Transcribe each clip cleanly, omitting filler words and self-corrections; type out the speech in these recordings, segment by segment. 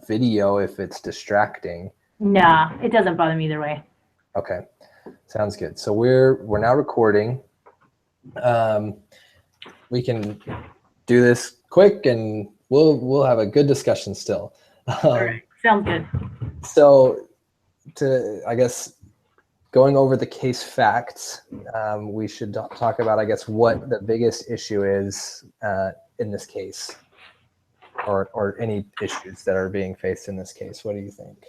video if it's distracting. Nah, it doesn't bother me either way. Okay, sounds good. So we're now recording. We can do this quick, and we'll have a good discussion still. All right, sounds good. So, I guess, going over the case facts, we should talk about, I guess, what the biggest issue is in this case, or any issues that are being faced in this case. What do you think?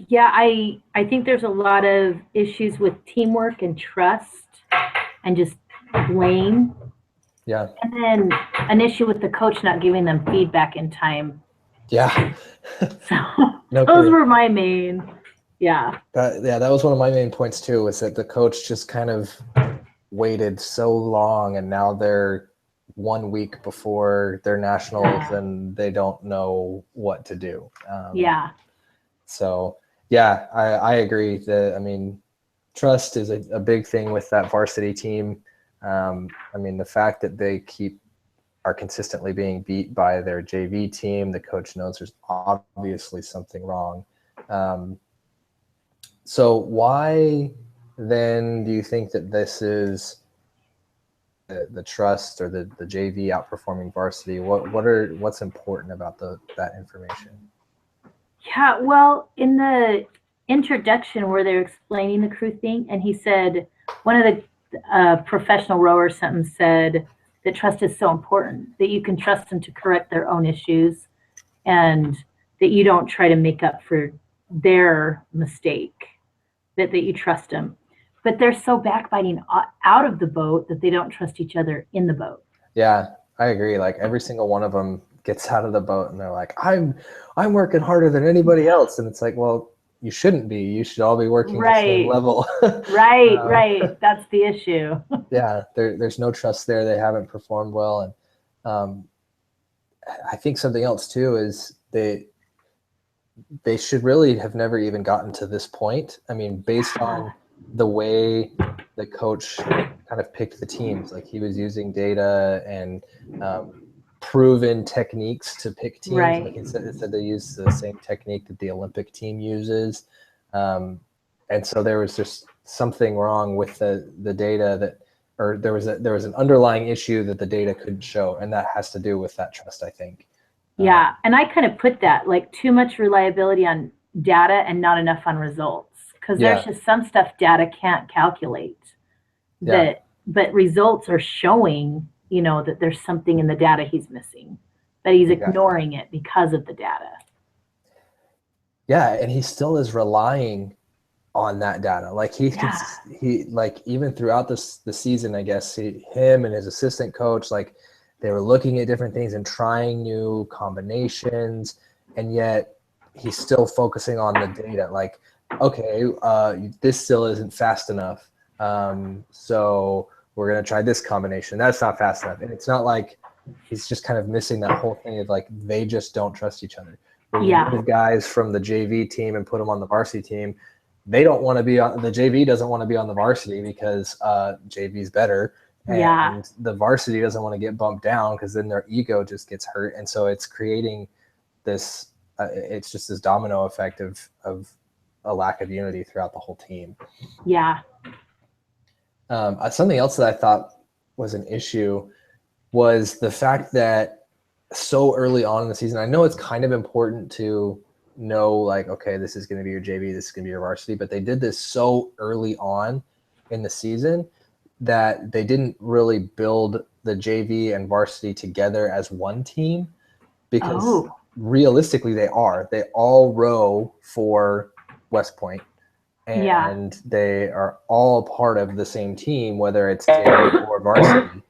Yeah, I think there's a lot of issues with teamwork and trust and just blame. Yeah. And then an issue with the coach not giving them feedback in time. Yeah. So those were my main. Yeah. That was one of my main points too, was that the coach just kind of waited so long, and now they're 1 week before their nationals and they don't know what to do. Yeah. So yeah, I agree that, I mean, trust is a big thing with that varsity team. I mean, the fact that they are consistently being beat by their JV team, the coach knows there's obviously something wrong. So why then do you think that this is the trust or the JV outperforming varsity? What's important about that information? Yeah, well, in the introduction where they're explaining the crew thing, and he said, one of the professional rowers said that trust is so important, that you can trust them to correct their own issues, and that you don't try to make up for their mistake, that you trust them. But they're so backbiting out of the boat that they don't trust each other in the boat. Yeah, I agree. Like, every single one of them gets out of the boat and they're like, I'm working harder than anybody else. And it's like, well, you shouldn't be. You should all be working the same level. Right. That's the issue. Yeah, there's no trust there. They haven't performed well. And I think something else too is they should really have never even gotten to this point. I mean, based on the way the coach kind of picked the teams, like he was using data and proven techniques to pick teams. Right. Like it said they use the same technique that the Olympic team uses. And so there was just something wrong with the data that, or there was an underlying issue that the data couldn't show. And that has to do with that trust, I think. Yeah. And I kind of put that, like, too much reliability on data and not enough on results. Because there's just some stuff data can't calculate, but results are showing, that there's something in the data he's missing, that he's ignoring it because of the data. Yeah, and he still is relying on that data. Like he like, even throughout the season, I guess him and his assistant coach, like, they were looking at different things and trying new combinations, and yet he's still focusing on the data. Like, okay, this still isn't fast enough, so we're going to try this combination. That's not fast enough. And it's not like he's just kind of missing that whole thing of, like, they just don't trust each other. When you move guys from the JV team and put them on the varsity team, they don't want to be on the JV, doesn't want to be on the varsity because JV is better. And the varsity doesn't want to get bumped down because then their ego just gets hurt. And so it's creating this, it's just this domino effect of a lack of unity throughout the whole team. Yeah. Something else that I thought was an issue was the fact that so early on in the season, I know it's kind of important to know, like, okay, this is going to be your JV, this is going to be your varsity, but they did this so early on in the season that they didn't really build the JV and varsity together as one team, because realistically they all row for West Point, and they are all part of the same team, whether it's JV or varsity.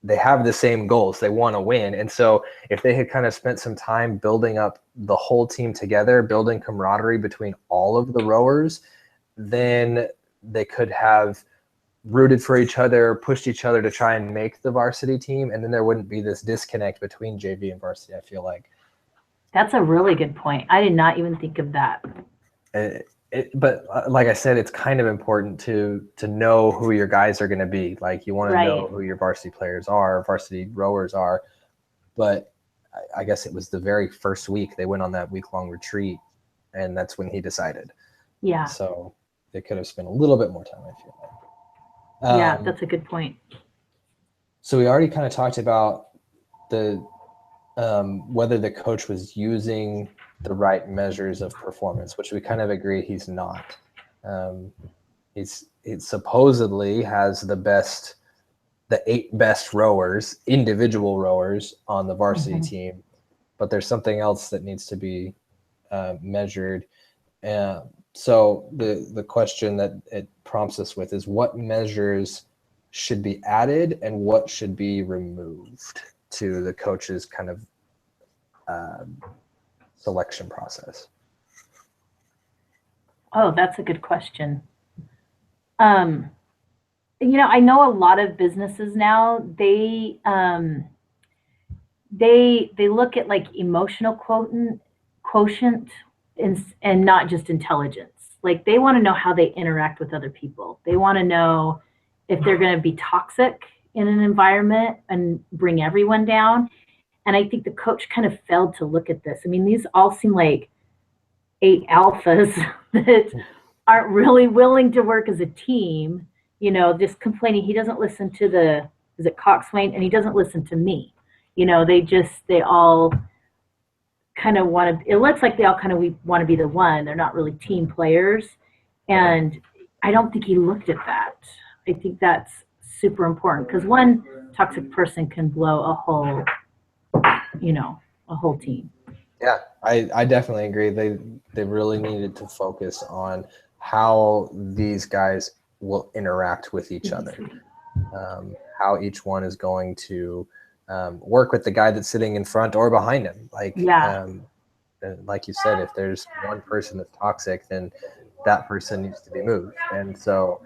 They have the same goals. They want to win. And so if they had kind of spent some time building up the whole team together, building camaraderie between all of the rowers, then they could have rooted for each other, pushed each other to try and make the varsity team. And then there wouldn't be this disconnect between JV and varsity, I feel like. That's a really good point. I did not even think of that. But like I said, it's kind of important to know who your guys are going to be. Like, you want to know who your varsity players are, varsity rowers are, but I guess it was the very first week they went on that week-long retreat, and that's when he decided. Yeah. So they could have spent a little bit more time, I feel like. Yeah, that's a good point. So we already kind of talked about the whether the coach was using the right measures of performance, which we kind of agree he's not. He supposedly has the 8 best rowers, individual rowers on the varsity team, but there's something else that needs to be measured. So the question that it prompts us with is, what measures should be added and what should be removed to the coach's kind of selection process? Oh, that's a good question. I know a lot of businesses now, they look at like emotional quotient and not just intelligence. Like they want to know how they interact with other people. They want to know if they're going to be toxic in an environment and bring everyone down. And I think the coach kind of failed to look at this. I mean, these all seem like 8 alphas that aren't really willing to work as a team, just complaining. He doesn't listen to is it Coxswain? And he doesn't listen to me. They all kind of it looks like they all kind of want to be the one. They're not really team players. And I don't think he looked at that. I think that's super important because one toxic person can blow a whole team. Yeah, I definitely agree. They really needed to focus on how these guys will interact with each other, how each one is going to work with the guy that's sitting in front or behind him. Like you said, if there's one person that's toxic, then that person needs to be moved. And so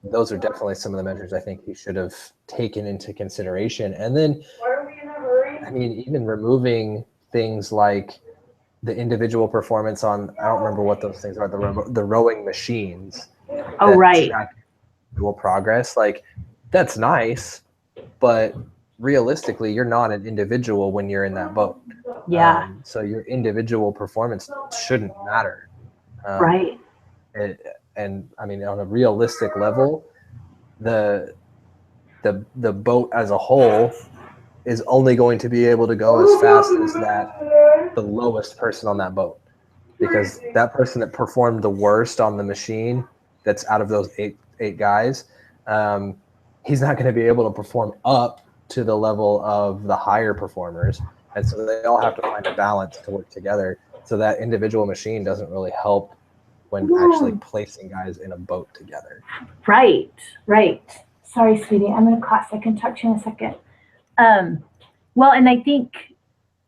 those are definitely some of the measures I think he should have taken into consideration. And then, I mean, even removing things like the individual performance on, I don't remember what those things are, the rowing machines. Oh, right. Individual progress. Like, that's nice, but realistically, you're not an individual when you're in that boat. Yeah. So your individual performance shouldn't matter. Right. And I mean, on a realistic level, the boat as a whole is only going to be able to go as fast as the lowest person on that boat, because that person that performed the worst on the machine, that's out of those eight guys, he's not going to be able to perform up to the level of the higher performers. And so they all have to find a balance to work together. So that individual machine doesn't really help when actually placing guys in a boat together. Right. Sorry, sweetie. I'm in a class. I can talk to you in a second. Well, and I think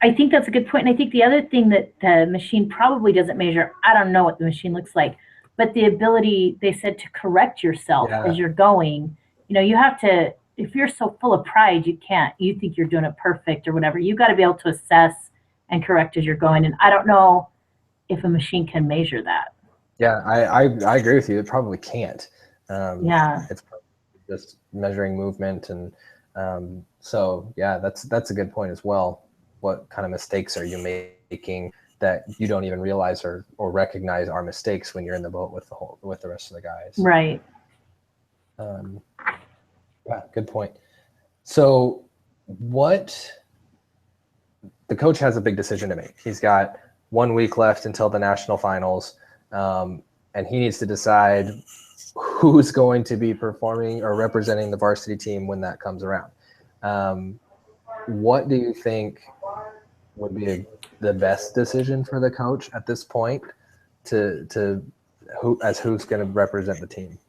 that's a good point. And I think the other thing that the machine probably doesn't measure, I don't know what the machine looks like, but the ability, they said, to correct yourself as you're going. You have to, if you're so full of pride, you think you're doing it perfect or whatever. You got to be able to assess and correct as you're going. And I don't know if a machine can measure that. Yeah, I agree with you. It probably can't. It's probably just measuring movement. And so, yeah, that's a good point as well. What kind of mistakes are you making that you don't even realize or recognize are mistakes when you're in the boat with the rest of the guys? Right. Yeah, good point. So the coach has a big decision to make. He's got 1 week left until the national finals, and he needs to decide who's going to be performing or representing the varsity team when that comes around. What do you think would be the best decision for the coach at this point to who's going to represent the team?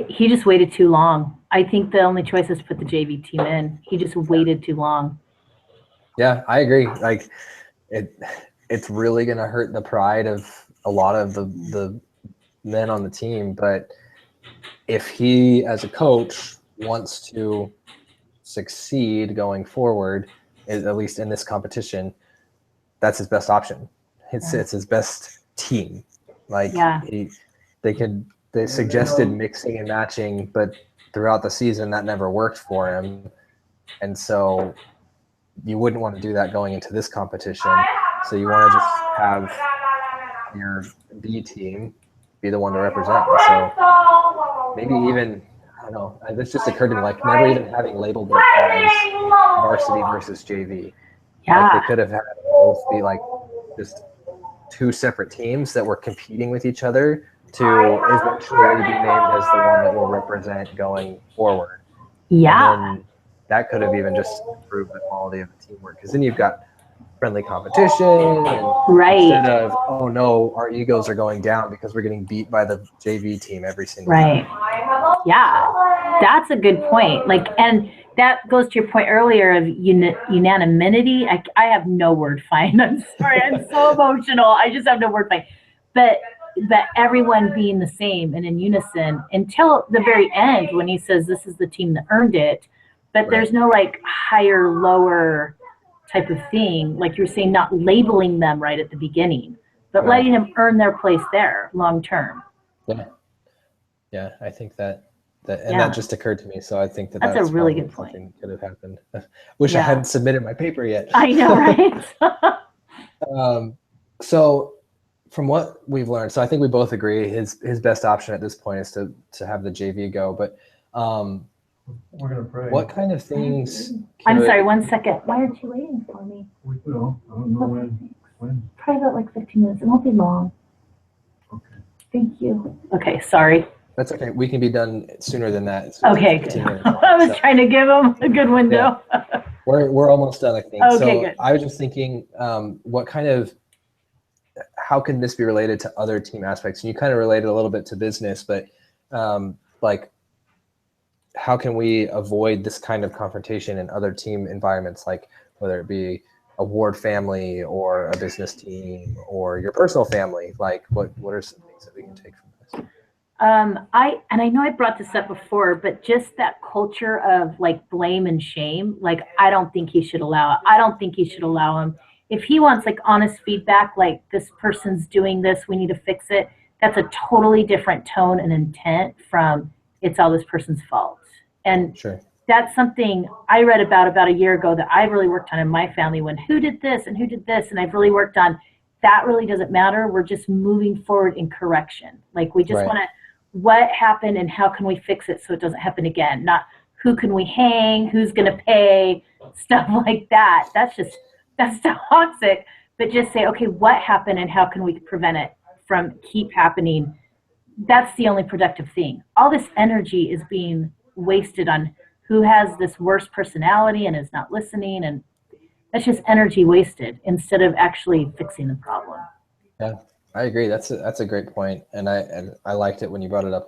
He just waited too long. I think the only choice is to put the JV team in. He just waited too long. Yeah, I agree. Like it's really going to hurt the pride of a lot of the men on the team. But if he, as a coach, wants to succeed going forward, at least in this competition, that's his best option. It's his best team. Like they suggested mixing and matching, but throughout the season that never worked for him. And so you wouldn't want to do that going into this competition. So you want to just have your B team be the one to represent. And so maybe even, I don't know, this just occurred to me, like never even having labeled it as varsity versus JV. Yeah. Like they could have had both be like just two separate teams that were competing with each other to eventually be named as the one that will represent going forward. Yeah. And then that could have even just improved the quality of the teamwork, because then you've got friendly competition, and Right. instead of, oh no, our egos are going down because we're getting beat by the JV team every single Right. time. Yeah, that's a good point. Like, and that goes to your point earlier of unanimity. I have no word find. I'm sorry, I'm so emotional. I just have no word find. But everyone being the same and in unison until the very end when he says this is the team that earned it. But Right. there's no like higher, lower type of thing. Like you're saying, not labeling them right at the beginning, but Right. letting them earn their place there long term. Yeah. Yeah, I think that and Yeah. that just occurred to me. So I think That's a really good point. something could have happened. Wish I Yeah. hadn't submitted my paper yet. I know, right? So from what we've learned, so I think we both agree his best option at this point is to have the JV go. But We're gonna pray. what kind of things? I'm sorry, 1 second. Why aren't you waiting for me? We will. I don't know when. Probably about like 15 minutes. It won't be long. Okay. Thank you. Okay, sorry. That's okay. We can be done sooner than that. It's Okay, 15 good. minutes I was so trying to give him a good window. we're almost done, I think. Okay, So good. I was just thinking, how can this be related to other team aspects? And you kind of related a little bit to business, but like, how can we avoid this kind of confrontation in other team environments, like whether it be a ward family or a business team or your personal family? Like, what are some things that we can take from this? I know I brought this up before, but just that culture of like blame and shame, like I don't think he should allow it. I don't think he should allow him. If he wants like honest feedback, like this person's doing this, we need to fix it. That's a totally different tone and intent from it's all this person's fault. And Sure. That's something I read about a year ago that I really worked on in my family, when who did this and who did this, and I've really worked on that. Really doesn't matter. We're just moving forward in correction. Like we just Right. want to, what happened and how can we fix it so it doesn't happen again? Not who can we hang, who's going to pay, stuff like that. That's toxic. But just say, okay, what happened and how can we prevent it from keep happening? That's the only productive thing. All this energy is being wasted on who has this worst personality and is not listening, and that's just energy wasted instead of actually fixing the problem. Yeah, I agree. That's a great point, and I liked it when you brought it up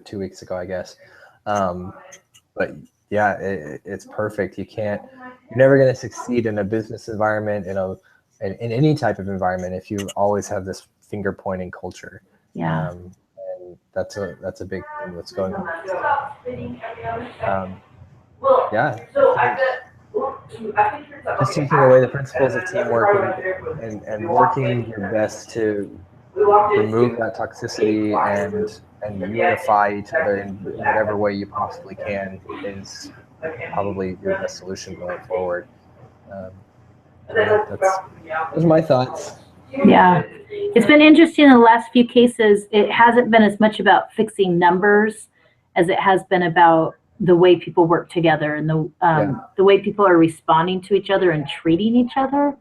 2 weeks ago, I guess. But yeah, it's perfect. You're never going to succeed in a business environment, in any type of environment, if you always have this finger pointing culture. Yeah. And that's a big thing that's going on. Yeah. Just taking away the principles of teamwork and working your best to remove that toxicity and unify each other in whatever way you possibly can is probably your best solution going forward. Those are my thoughts. Yeah. It's been interesting in the last few cases. It hasn't been as much about fixing numbers as it has been about the way people work together and the way people are responding to each other and treating each other.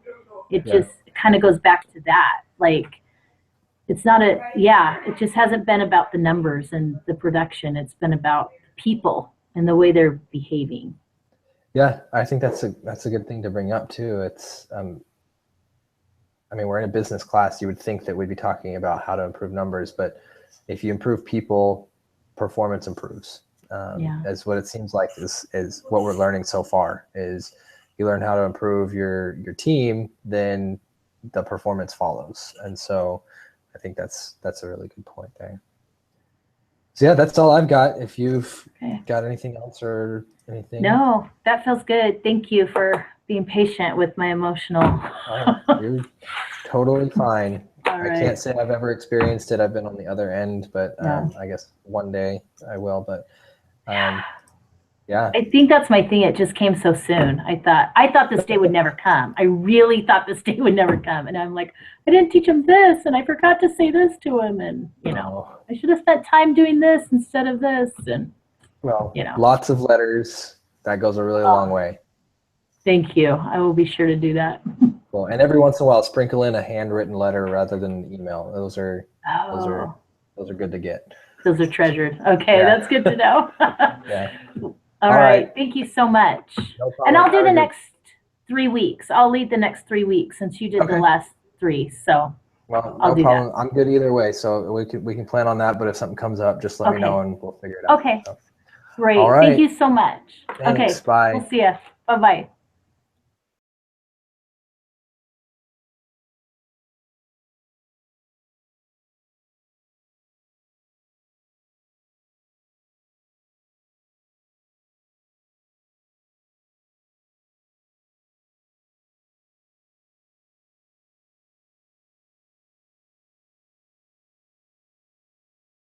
It just kind of goes back to that. Like, it just hasn't been about the numbers and the production. It's been about people and the way they're behaving. Yeah, I think that's a good thing to bring up too. It's, we're in a business class. You would think that we'd be talking about how to improve numbers, but if you improve people, performance improves. As what it seems like is what we're learning so far. Is you learn how to improve your team, then the performance follows. And so I think that's a really good point there. So yeah, that's all I've got. If you've got anything else or anything. No, that feels good. Thank you for being patient with my emotional. You're totally fine. All right. I can't say I've ever experienced it. I've been on the other end, but I guess one day I will. But Yeah. I think that's my thing. It just came so soon. I thought this day would never come. I really thought this day would never come. And I'm like, I didn't teach him this, and I forgot to say this to him, and Oh, I should have spent time doing this instead of this. And well, you know. lots of letters. That goes a really long way. Thank you. I will be sure to do that. Well, and every once in a while, sprinkle in a handwritten letter rather than email. Those are good to get. Those are treasured. Okay, Yeah. that's good to know. Yeah. All right. Thank you so much. No problem. And I'll do Have a the good- next 3 weeks. I'll lead the next 3 weeks since you did the Okay. last 3. So Well, I'll no do that. problem. I'm good either way, so we can plan on that. But if something comes up, just let me Okay. know and we'll figure it out. Okay. So, great. All right. Thank you so much. thanks. Okay. Bye. We'll see you. Bye-bye.